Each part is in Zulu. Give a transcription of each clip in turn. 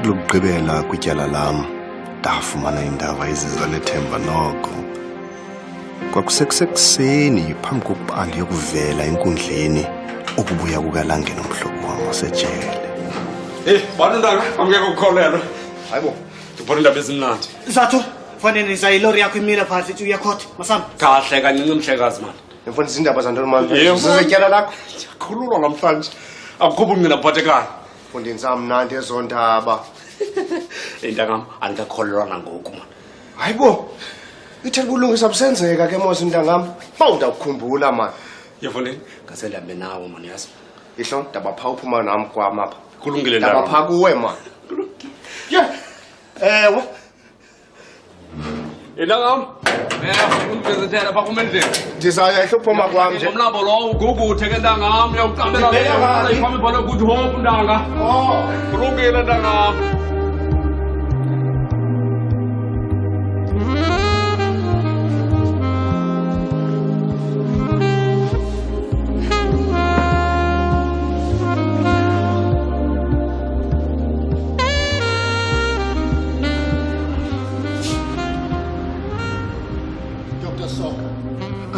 kulokugqibela kwityala lam ndafumana indaba eziza lethemba noko. Kwakusekuseni phambi kokuba ndiyokuvela enkundleni ukubuya kukaLange nomhlobo wam wasejele. Bantu ntanga, angeke ukukholelwa. Hayibo, ndibona indaba ezimnandi. Zathu, fanele niza ilori yakho imile phansi ithi uyakhotha, masami. Kahle kancinci mhlekazi mani. Mfundisi indaba zantoni manje? Usezetyala lakho. Ndiyakhululwa namhlanje. Akukho bungqina buphathekayo. Mfundisi amnandi ezo ndaba. Intangam, andikakholelwa nangoku mani. Hayibo, ithe kulungisa busenzeka ke mos intangam. Bawundakukhumbula mani. Yafundini, ngaselambe nawo mani yazi. Ihlo ndaba pha uphuma nami kwami apha. Kulungile ndaba pha kuwe mani. Ewe. Intangam, undipresentela pha kumendlini. Ndizaya ehlophuma kwami nje. Umlambo lo uguguthe ke ntangam, uyawuqambela la iphambi phana good hope ntanga. Kulungile ntangam.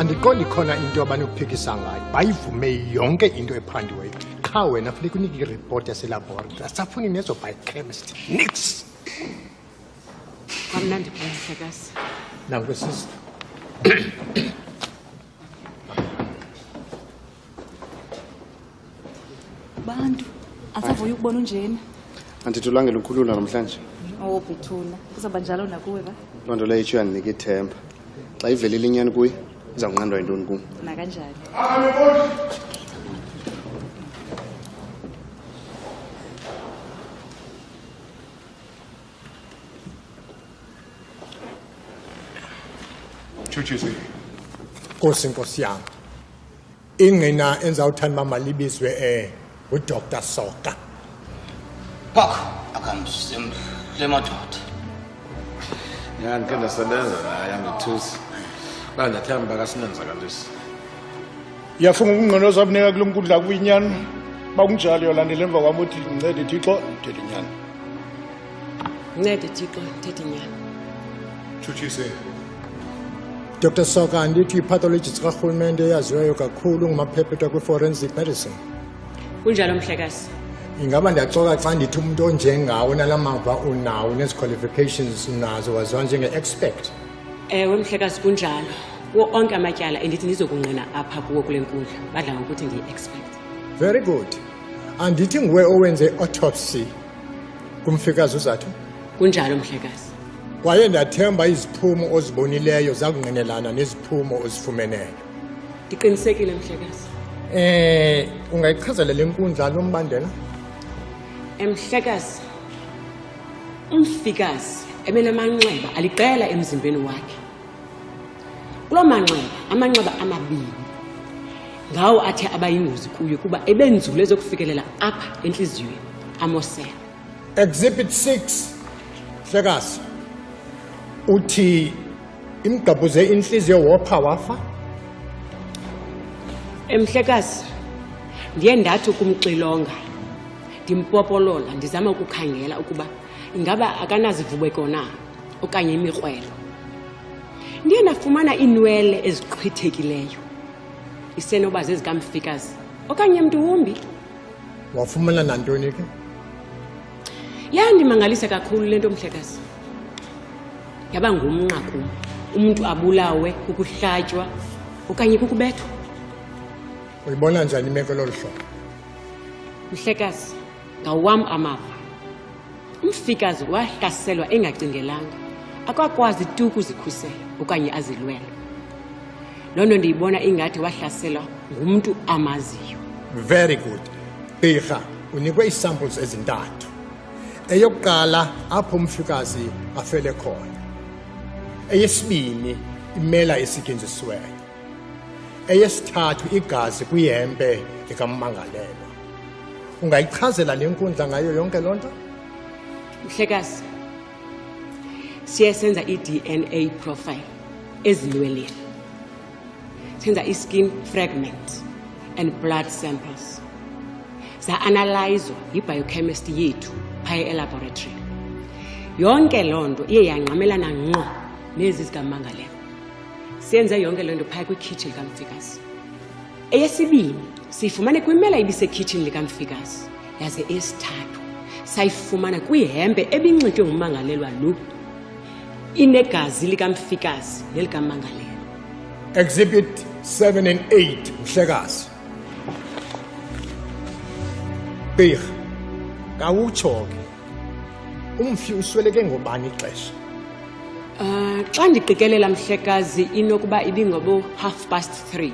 Andiqondi khona into abanokuphikisa ngayo bayivume yonke into ephandiweyo qha wena funeka unike iripoti yaselabhoratori asafuni nezo biochemist nix kamnandi phela mhlekazi nanku sisi bantu asavuya ukubona unjena Antitulangela ukhulula namhlanje. oh Bethuna kuzaba njalo nakuwe ba Loo nto leyo itsho yandinika ithemba. Xa ivelile inyani kuyi iza kunqandwa yintoni kum. nakanjani Chuchisi Nkosi yami ingqina enzawuthanda malibizwe uDr Soka Pak akamsimhle madoda. Ya ndike ndasebenza naye angithusi. Bandathemba kasinenzakalisi. Yafunga ukungqonoza kunika kulonkundla kuyinyani bakunjalo yolandela emva kwami uthi ncede Thixo thethe inyani. ncede Thixo thethe inyani Chuchisi Dr Soka andithi ipathologist karhulumente eyaziwayo kakhulu ngumaphephetha kwi-forensic medicine. kunjalo mhlekazi Ingaba ndiyaxoka xa ndithi umuntu onjengawe nalamava unawo nezi-qualifications unazo waziwa njenge-expert. ewe mhlekazi kunjalo kuwo onke amatyala endithi ndizokungqina apha kuwo kule nkundla badla ngokuthi ndiyi-expert. Very good. Andithi nguwe owenze autopsy kumfikazi uZathu? kunjalo mhlekazi Kwaye ndathemba iziphumo ozibonileyo zakungqinelana neziphumo ozifumeneyo. ndiqinisekile mhlekazi Ungayichazela le nkundla lombandela? mhlekazi umfikazi ebenamanxeba aliqela emzimbeni wakhe kuloo manxeba amanxeba amabini ngawo athe abayingozi kuyo kuba ebenzule zokufikelela apha entliziyweni amosela. Exhibit 6 Mhlekazi uthi imgqabhuze inhliziyo wopha wafa? Mhlekazi ndiye ndathi kumxilonga ndimpopolola ndizama ukukhangela ukuba ingaba akanazivubeko na okanye imikrwelo. Ndiye ndafumana iinwele eziqhwithekileyo isenoba zezikamfikazi okanye mntu wumbi. Wafumana nantoni ke? Yandimangalisa kakhulu lento mhlekazi. Yaba ngumnqa kum umuntu abulawe kukuhlatywa okanye kukubethwa. Uyibona njani imeko lolu hlobo? Mhlekazi ngawam amava umfikazi wahlaselwa engacingelanga akakwazi tu ukuzikhusela okanye azilwele. Loo nto ndiyibona ingathi wahlaselwa ngumntu amaziyo. Very good. Gqirha unikwe isamples ezintathu. Eyokuqala apho umfikazi afele khona. Eyesibini imela esetyenzisiweyo. Eyesithathu igazi kwihempe likammangalelwa. Ungayichazela le nkundla ngayo yonke loo nto? Mhlekazi siye senza i-DNA profile ezinweleni. Senza i-skin fragments and blood samples. Za-analyzwa yi-biochemist yethu phaya elaboratory. yonke loo nto iye yangqamelana ngqo nezi zikaMangalelwa. Siyenze yonke loo nto phaya kwikhitshi likaMfikazi. Eyesibini siyifumane kwimela ibisekhitshini likaMfikazi, yaze esithathu sayifumana kwihempe ebinxitywe nguMangalelwa lo, inegazi likaMfikazi nelikaMangalelwa. Exhibit 7 and 8, Mhlekazi. Big, kawutsho ke. Umfi usweleke ngobani ixesha? Xa ndiqikelela Mhlekazi inokuba ibingobo 3:30.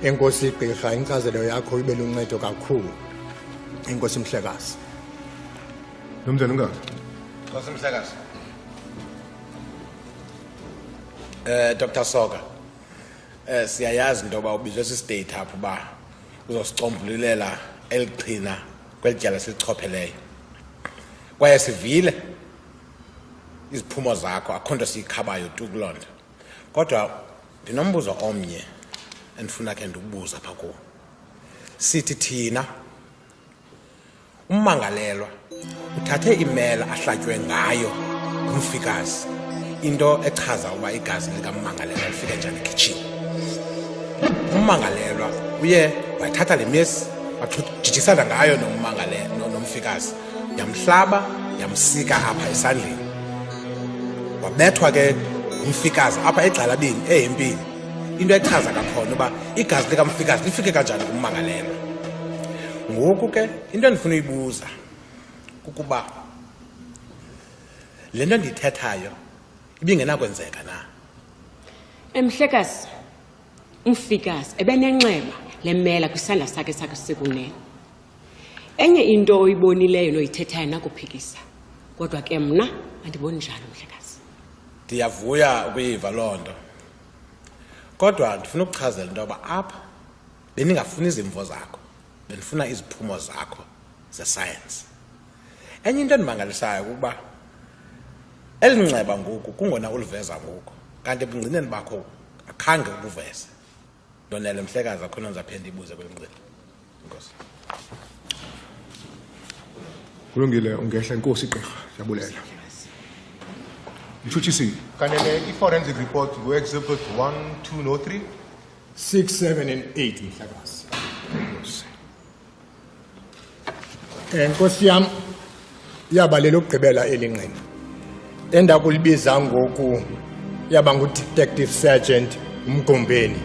Enkosi Gqirha, inkcazelo yakho ibe luncedo kakhulu. Enkosi Mhlekazi. Nomzana ungaphi? Nkosi Mhlekazi. Dr. Soga. Siyayazi into yoba ubizwe si-state up uba uzosicombululela eliqhina kweli tyala silichopheleyo. Kwaye sivile iziphumo zakho, akho nto siyikhabayo tu kuloo nto. Kodwa ndinombuzo omnye endifuna ke ndikubuza apha kuwo. Sithi thina uMangalelwa uthathe imela ahlatywe ngayo nguMfikazi, into echaza uba igazi likaMangalelwa lifike njani ekhitshini. uMangalelwa uye wathatha le mesi wajijisana ngayo noMfikazi, yamhlaba yamsika apha esandleni, wabethwa ke uMfikazi apha egxalabeni ehempini, into echaza kakhona uba igazi likaMfikazi lifike kanjani kuMangalelwa. Ngoku ke into endifuna uyibuza kukuba le nto ndiyithethayo ibingenakwenzeka na? Mhlekazi, uMfikazi ebenenxeba lemela kwisandla sakhe sekunene. Enye into oyibonileyo noyithethayo nakuphikisa, kodwa ke mna andiboni njalo Mhlekazi. Ndiyavuya ukuyiva loo nto, kodwa ndifuna ukuchazela into yoba apha bendingafuni izimvo zakho, bendifuna iziphumo zakho zesayensi. Enye into endimangalisayo kukuba eli nceba ngoku kungona uliveza ngoku, kanti ebungcineni bakho akhange ukuveze. Ndonele Mhlekazi, akhona ndizaphinde ibuze kweli nceba. Inkosi. Kulungile, ungehla Nkosi Gqirha, siyabulela. Mtshutshisi, Kanele i-forensic report ku-exhibit 1, 2 no 3, 6, 7 and 8 Mhlekazi. Nkosi yam, yaba lelo gqibela elinqina. Endakulibiza ngoku yaba ngu-Detective Sergeant Mgombeni.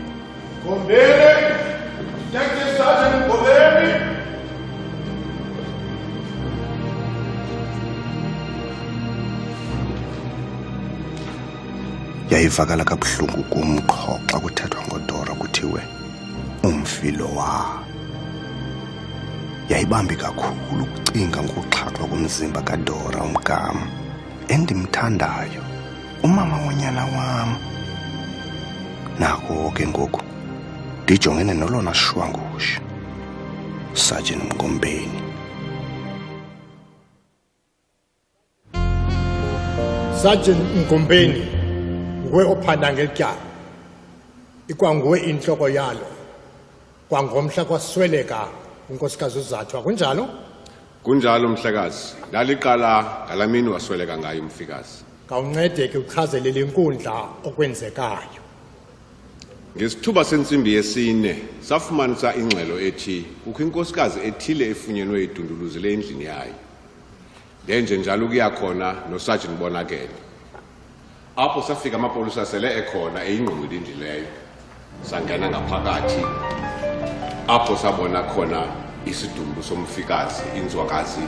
Mgombeni, Detective Sergeant Mgombeni. Yayivakala kabuhlungu kum qho xa kuthethwa ngoDora kuthiwe umfilo wa. Yayibambi kakhulu ukucinga ngokuxhathwa komzimba kaDora umgama endimthandayo, umama wonyana wam. Nako ke ngoku ndijongene nolona shwangusha, Sergeant Mgombeni. Sergeant Mgombeni, nguwe ophanda ngelityala, ikwanguwe intloko yalo, kwangomhla kwasweleka unkosikazi uZathwa, kunjalo? Kunjalo Mhlekazi, ndaliqala ngalamini wasweleka ngayo uMfikazi. Kawuncede ke uchazele le nkundla okwenzekayo. Ngesithuba sentsimbi yesine safumanisa ingxelo ethi kukho inkosikazi ethile efunyenwe idunduluzele endlini yayo. Ndenje njalo ukuya khona noSergeant Bonakele. Apho safika amapolisa sele ekhona eyingqungqile indlu leyo. Sangena ngaphakathi. Apho sabona khona isidumbu soMfikazi, inzwakazi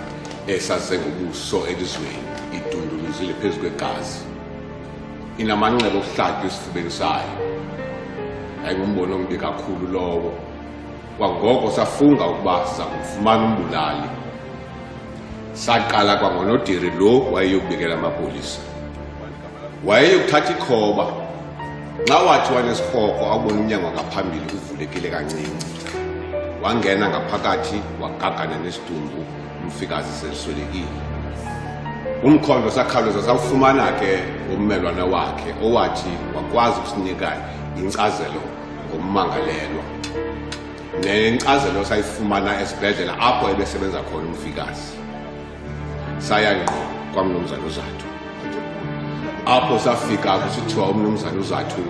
esasengobuso elizweni, idunduluzile phezu kwegazi. Inamanxeba okuhlatywa esifubeni sayo. Ayingumbono ombi kakhulu lowo. Kwangoko safunga ukuba siza kumfumana umbulali. Saqala kwangonodiri lo wayeyokubikela amapolisa. Wayeyokuthatha ikhoba. Xa wathi wanesirhoko awubona umnyango ngaphambili uvulekile kancinci. Wangena ngaphakathi wagagana nesidumbu uMfikazi seliswelekile. Umkhondo sakhawuleza sawufumana ke ummelwane wakhe owathi wakwazi ukusinika inkcazelo ngommangalelwa. Nenkcazelo sayifumana esibhedlela apho ebesebenza khona uMfikazi. Saya ngqo kwaMnumzana uZathu. Apho safika kusithiwa uMnumzana uZathu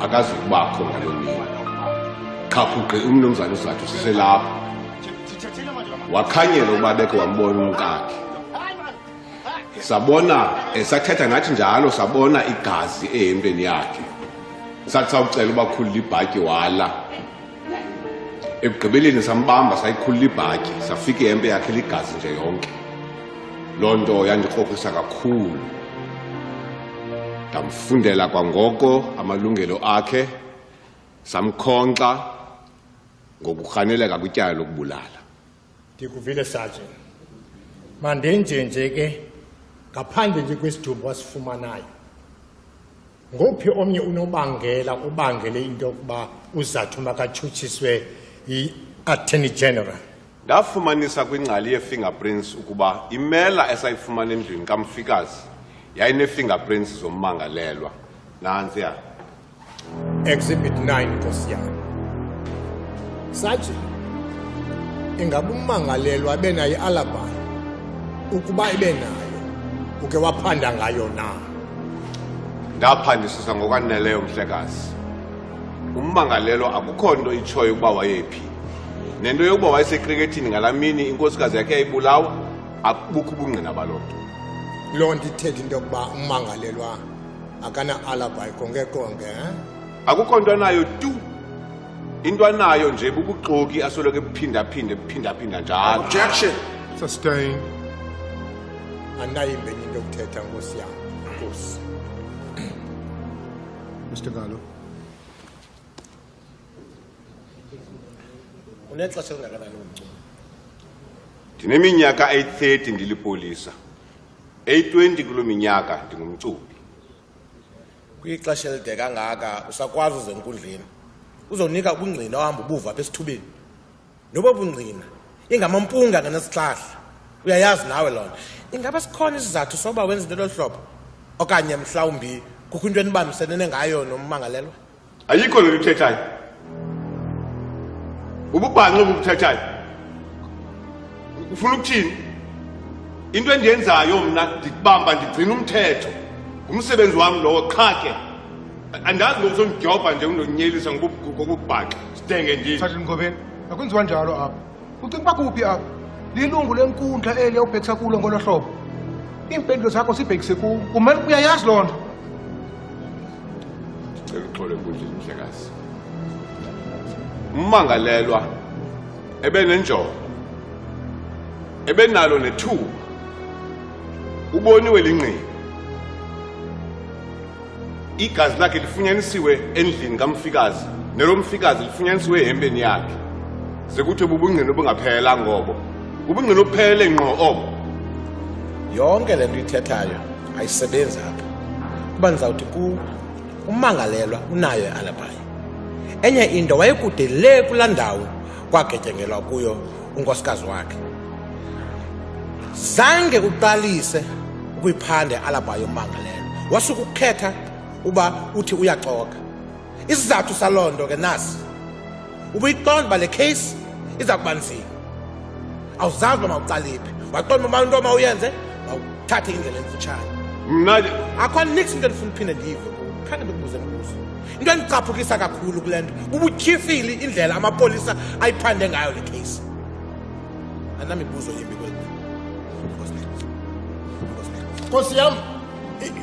akazukubakho ngaloo mini. Khaphuqe uMnumzana uZathu siselapho. Wakhanyela uba bekhe wambona umkakhe. Sabona esathetha nathi njalo sabona igazi ehempeni yakhe. Sathi sawucela uba khulula ibhatyi wala. Ekugqibeleni sambamba sayikhulula ibhatyi safika ihempe yakhe ligazi nje yonke. Loo nto yandikrokrisa kakhulu. Ndamfundela kwangoko amalungelo akhe samkhonxa ngokurhaneleka kwityala lokubulala. Ndikuvile Sergeant. Mandenje nje ke ngaphandle nje kwesidumbu wasifumanayo. Ngophi omnye unobangela ubangele into yokuba uZathu makatshutshiswe yi-Attorney General? Ndafumanisa kwingcali ye-fingerprints ukuba imela esayifumana endlwini kaMfikazi yayine-fingerprints zommangalelwa. Nantsiya. Exhibit 9 Nkosi yami. Sergeant, ingabe ummangalelwa abenayo i-alibi ukuba ibe nayo uke waphanda ngayo na? Ndaphandisisa ngokwaneleyo Mhlekazi. Ummangalelwa akukho nto itshoyo ukuba wayephi. Nento yokuba wayesekrikethini ngalamini inkosikazi yakhe yayibulawa akubukho ubungqina baloo nto. Loo nto ithetha into yokuba ummangalelwa akana-alibi konke Akukho nto anayo tu. Into anayo nje bubuxoki asoloko ephinda njalo. Objection. Sustain. Anayimbenye into yokuthetha Nkosi yami. Nkosi. Mr. Ngalo. Unexesha elingakanani umculo? Ndineminyaka 830 ndilipolisa. 820 kuloo minyaka ndingumcubi. Kwixesha elide kangaka usakwazi uze enkundleni. Uzonika ubungqina ohamba ubuva apha esithubeni. Noba bungqina ingamampunga ngenesihlahla. Uyayazi nawe lona. Ingaba sikhona isizathu soba wenza into loluhlobo? Okanye mhlawumbi kukho into enibambisenene ngayo nommangalelwa? Ayikho lo uthethayo. Ububhanqe obuthethayo. Ufuna ukuthini? Into endiyenzayo mna ndibamba ndigcina umthetho. Umsebenzi wami lowo qha ke. Andazi ngosondijobha nje undonyelisa ngokubhanqa. Sidenge ndini. Sergeant Ngobeni, akwenziwa njalo apha. Ucinga kuphi apha? Lilungu lenkundla eli ubhekisa kulo ngolo hlobo. Iimpendulo zakho sibhekise kuwo. Kumele uyayazi loo nto. Xole kunje Mhlekazi. Ummangalelwa ebenenjongo. Ebenalo nethuba. Uboniwe lingqini. Igazi lakhe lifunyanisiwe endlini kaMfikazi, nelo Mfikazi lifunyanisiwe ehempeni yakhe. Sekuthi ubungqina obungaphela ngobo. Ubungqina ophele ngqo obo. Yonke le nto ithethayo ayisebenzi apha. Kuba ndizawuthi ummangalelwa unayo i-alibi. Enye into wayekude le kulaa ndawo kwagetyengelwa kuyo unkosikazi wakhe. Zange uqalise ukuyiphanda i-alibi yommangalelwa. Wasuka ukukhetha uba uthi uyaxoka. Isizathu saloo nto ke nasi. Ubuyiqonda uba le case iza kuba nzima. Awuzazi uba mawucaliphi. Waqonda uba into mawuyenze mawuthathe indlela emfutshane. Mna akho nix into endifuna uphinde ndiyive. Phande ndikubuze mbuzo. Into endicaphukisa kakhulu kule nto bubutyhifile indlela amapolisa ayiphande ngayo le case. Anamibuzo yimbi kweli. Nkosi yami,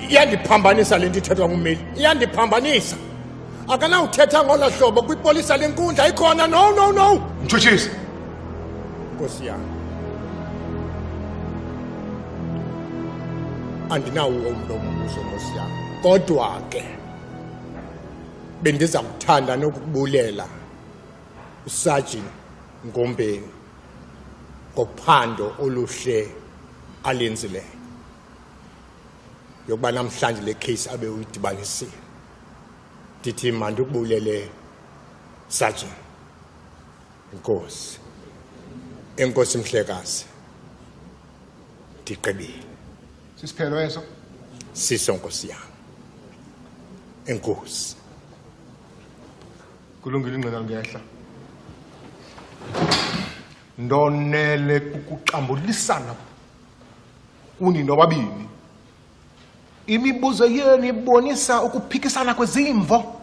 iyandiphambanisa le nto ithethwa ngummeli. Iyandiphambanisa. Akanawuthetha ngolo hlobo kwipolisa lenkundla ikhona. No. Mtshutshisi. Nkosi yami. Andinawo umlomo umbuzo Nkosi yami. Kodwa ke bendiza kuthanda nokubulela uSergeant Ngombeni ngophando oluhle alenzileyo. Yokuba namhlanje le case abe uyidibanisile. Ndithi mandikubulele Sergeant. Inkosi. Enkosi Mhlekazi. Ndiqebile. Sisiphelo eso. Siso Nkosi yami. Enkosi. Kulungile ingqina ngehla. Ndonele ukuqambulisana unini wababini. Imibuzo yenu ibonisa ukuphikisana kwezimvo.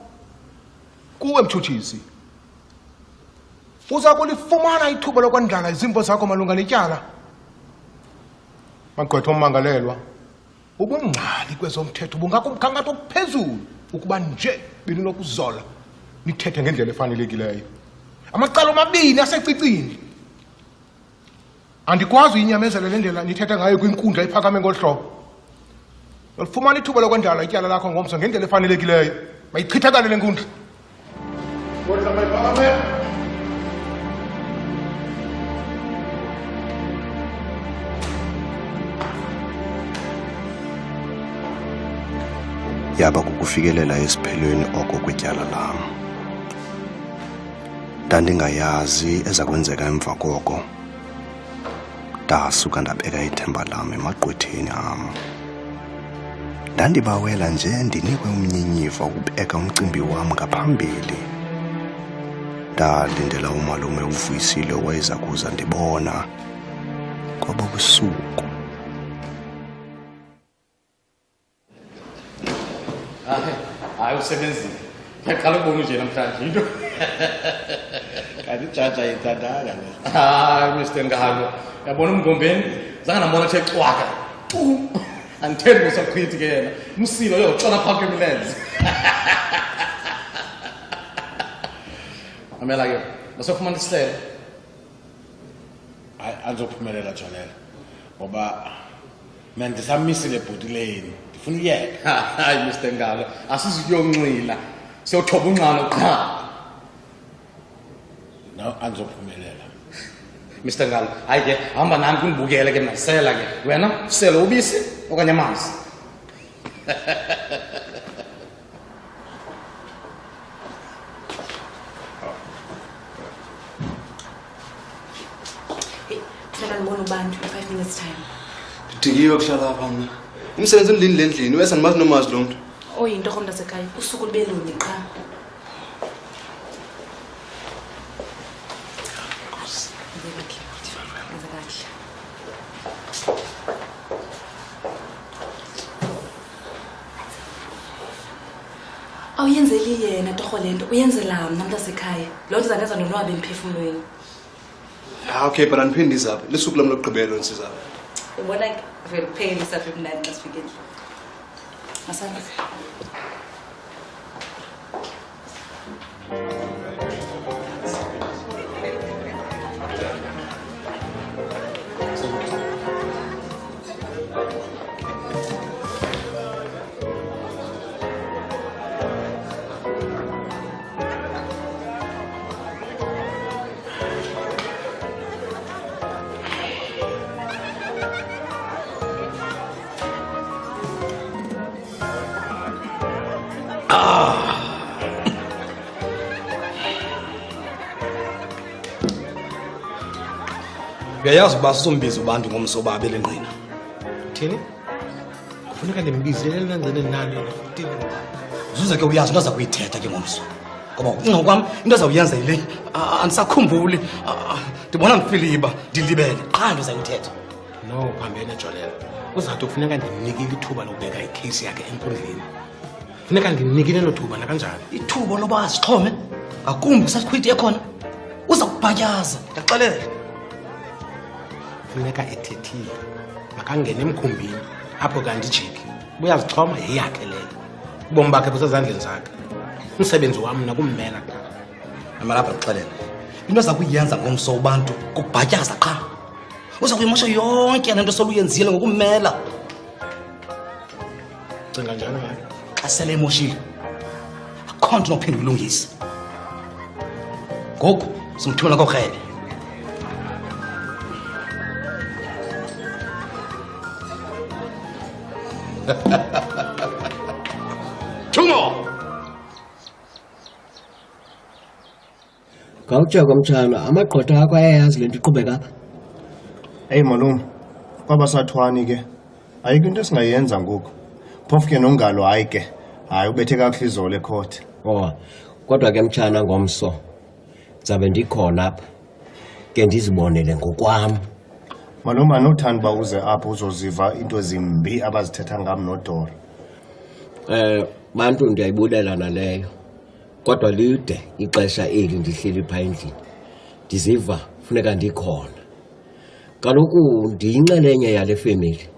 Kuwe mthuthisi. Uza kulifumana ithuba lokwandlala izimvo zakho malunga netyala. Maqwetha ommangalelwa. Ubungqali kwezomthetho bungakumgangatho ophezulu ukuba nje beninokuzola nithethe ngendlela efanelekileyo. Amacala omabini asecicini. Andikwazi inyamezela le ndlela nithetha ngayo kwinkundla ephakame ngolhlobo. Ulifumana ithuba lokwandlala ityala lakho ngomso ngendlela efanelekileyo. Mayichithakale le nkundla. Kodwa mayiphakame. Yaba kukufikelela esiphelweni oko kwetyala lam. Ndandingayazi ezakwenzeka emva koko. Ndasuka ndabeka ithemba lam emagqwetheni am. Ndandibawela nje ndinikwe umnyinyiva ukubeka umcimbi wam ngaphambili. Ndalindela umalume uVuyisile owayeza kuza ndibona kwabo busuku. Hayi usebenzile. Ngiyaqala ukubona nje namhlanje into. Kanti jaja yithandanga le. Hayi Mr. Ngalo. Yabona umgombeni zanga nambona ethe cwaka. Anthembi usaqhithi ke yena. Umsilo uyotshona phambi kwemilenze. Amela ke. Basofumana isicelo. Hayi anzophumelela Jolela. Ngoba mina ndisamisile ebhodileni. Ndifuna uyeka. Hayi Mr. Ngalo. Asizuyonxila. Siyothoba unxano qha. No anzophumelela. Mr. Ngalo, hayi ke hamba nami kunibukele ke nasela ke. Wena selo ubisi okanye amanzi. Ngicela ngibone ubantu 5 minutes time. Ndidikiwe kuhlala apha mna. Umsebenzi endlini lendlini wesa ndimazi nomazi lo mntu. Oyinto khona sekhaya usuku libeluni qha. Awuyenzeli yena torho lento uyenzela mna mntasekhaya. Lo nto zaneza ndonwabe emphefumulweni. Okay, but andiphindi izapha. Lisuku lam lokugqibela nsizapha. Ubona vele kuphela isaphi mnandi xa sifike endlini. Masana. Uyayazi uba sizombiza ubantu ngomso babele ngqina. Thini? Kufuneka ndimbizele nenzene nani futhi. Zuze ke uyazi into aza kuyithetha ke ngomso. Ngoba ucinga kwam into azawuyenza yile andisakhumbuli. Ndibona ngifiliba ndilibele qha into azayithetha. No phambene Jolela. Uzathu kufuneka ndimnikile ithuba lokubeka icase yakhe enkundleni. Funeka ndimnikile lo thuba nakanjani? Ithuba loba azixhome ngakumbi sasikhwithi ekhona. Uza kubhatyaza ndiyaxelela. Funeka ethethile. Makangene emkhumbini apho kanti jiki. Uyazixhoma yeyakhe leyo. Ubomi bakhe busezandleni zakhe. Umsebenzi wami nakummela qha. Amalapha ndixelela. Into aza kuyenza ngomso ubantu kubhatyaza qha. Uza kuyimosha yonke lento soluyenzile ngokummela. Cinga njani ngayo? Xa sele emoshile. Akho nto nophinda ulungisa. Ngoku simthumela koRhele. Thumo! Ngawutsha kwamtshana amagqwetha akho ayayazi lento iqhubeka apha. Hey malume, kwabasathwani ke. Ayikho into esingayenza ngoku. Phofu ke noNgalo hayi ke. Hayi ubethe kakuhle izolo ecourt. Oh, kodwa ke mtshana ngomso. Zabe ndikhona apha. Ke ndizibonele ngokwami. Malume anothanda uba uze apho uzoziva into ezimbi abazithetha ngam noDora. Bantu ndiyayibulela naleyo. Kodwa lide ixesha eli ndihleli pha endlini. Ndiziva funeka ndikhona. Kaloku ndiyinxalenye yale family.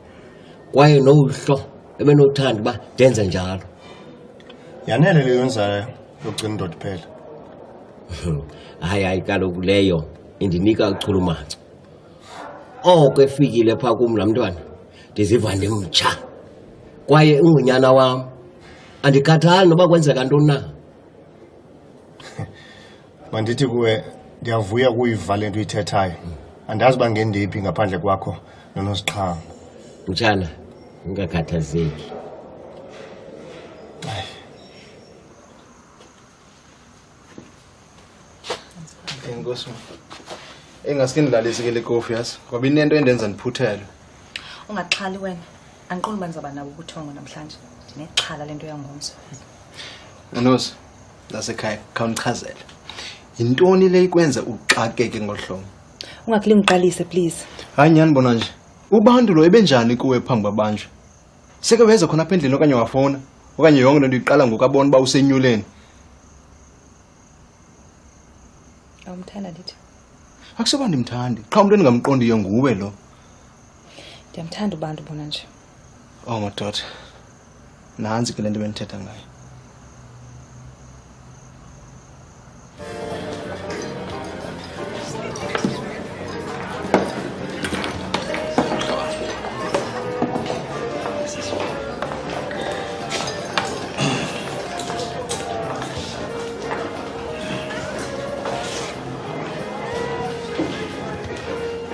Kwaye nohlo ebenothanda uba ndenze njalo. Yanele leyo nzayo yokugcina indoda phela. Hayi kaloku leyo indinika uchulumanco. Oko efikile pha kum la mntwana ndiziva ndimtsha. Kwaye ungunyana wam. Andikhathali noba kwenzeka ntoni na. Mandithi kuwe ndiyavuya kuyiva le nto uyithethayo. Andazi uba ngendiphi ngaphandle kwakho noNosiqhanga. Mtshana ungakhathazeki. Enkosi. Engaske ndilalise ke le kofi yazi ngoba inento endenza ndiphuthele. Ungaxhali wena. Andiqondi uba ndizaba nabo ubuthongo namhlanje. Ndinexhala lento yangomso. Nonozi lasekhaya khawundichazele. Yintoni le ikwenza uxakeke ngohlobo? Ungakulingi uqalise please. Hayi nyani bona nje. Ubantu lo ebenjani kuwe phambi kwabantu? Seke weza khona apha endlini okanye wafona okanye yonke lento iqala ngokabona ba usenyuleni. Awumthanda ndithi. Akusoba ndimthandi. Qha umuntu engamqondiyo nguwe lo. Ndiyamthanda ubantu bona nje. Oh madoda. Nansi ke lento benithetha ngayo.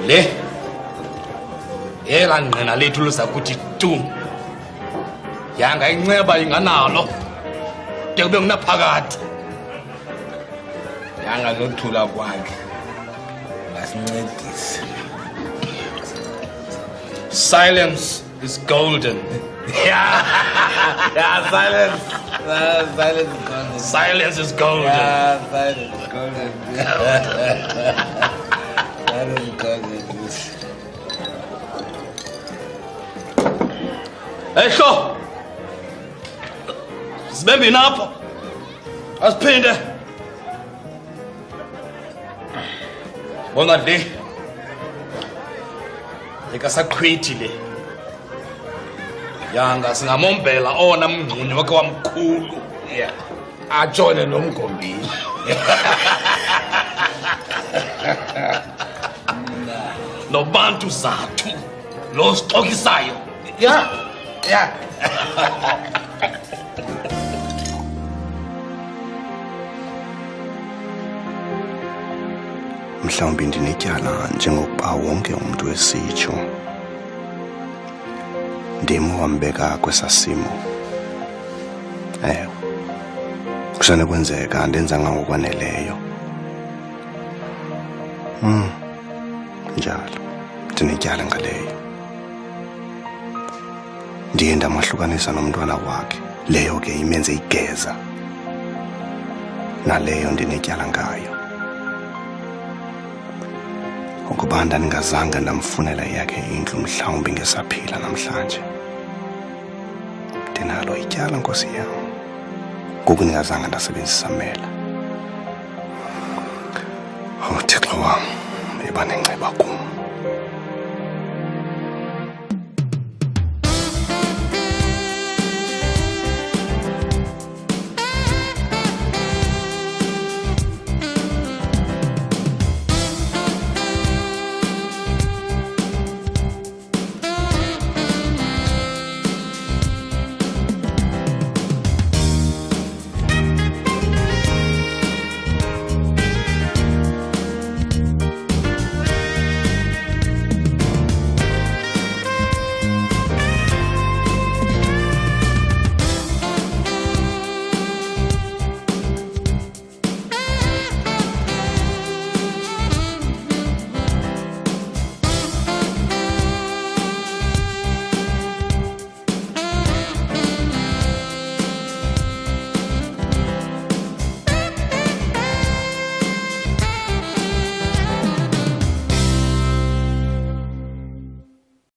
Le yela nqina lethu luzakuthi tu yanga inceba inganalo de kube kunaphakade yanga nothula kwakhe ngasincedise. Silence is golden. Yeah, silence. Silence is golden. Silence is golden. Yeah, silence is golden. Silence is golden. Hey Hlo. Sibembe napho. Asiphinde. Bona le. Ekasaqhwithi le. Yanga singamombela ona mngqunyi wakhe wamkhulu. Yeah. Ajone nomgombini. Nobantu zathu lo sixokisayo. Yeah. Yeah. Mhlawumbe ndinetyala njengokuba wonke umuntu esitsho. Ndimo wambeka kwesasimo. Kusane kwenzeka ndenza ngokwaneleyo. Njalo ndinetyala ngaleyo. Ndiye ndamahlukanisa nomntwana wakhe. Leyo ke imenze igeza. Naleyo ndinetyala ngayo. Ukuba ndingazange ndamfunela yakhe indlu mhlawumbi ngesaphila namhlanje. Ndinalo ityala nkosi yam. Ngoku ndingazange ndasebenzisa mela. Thixo wam, yiba nenceba kum.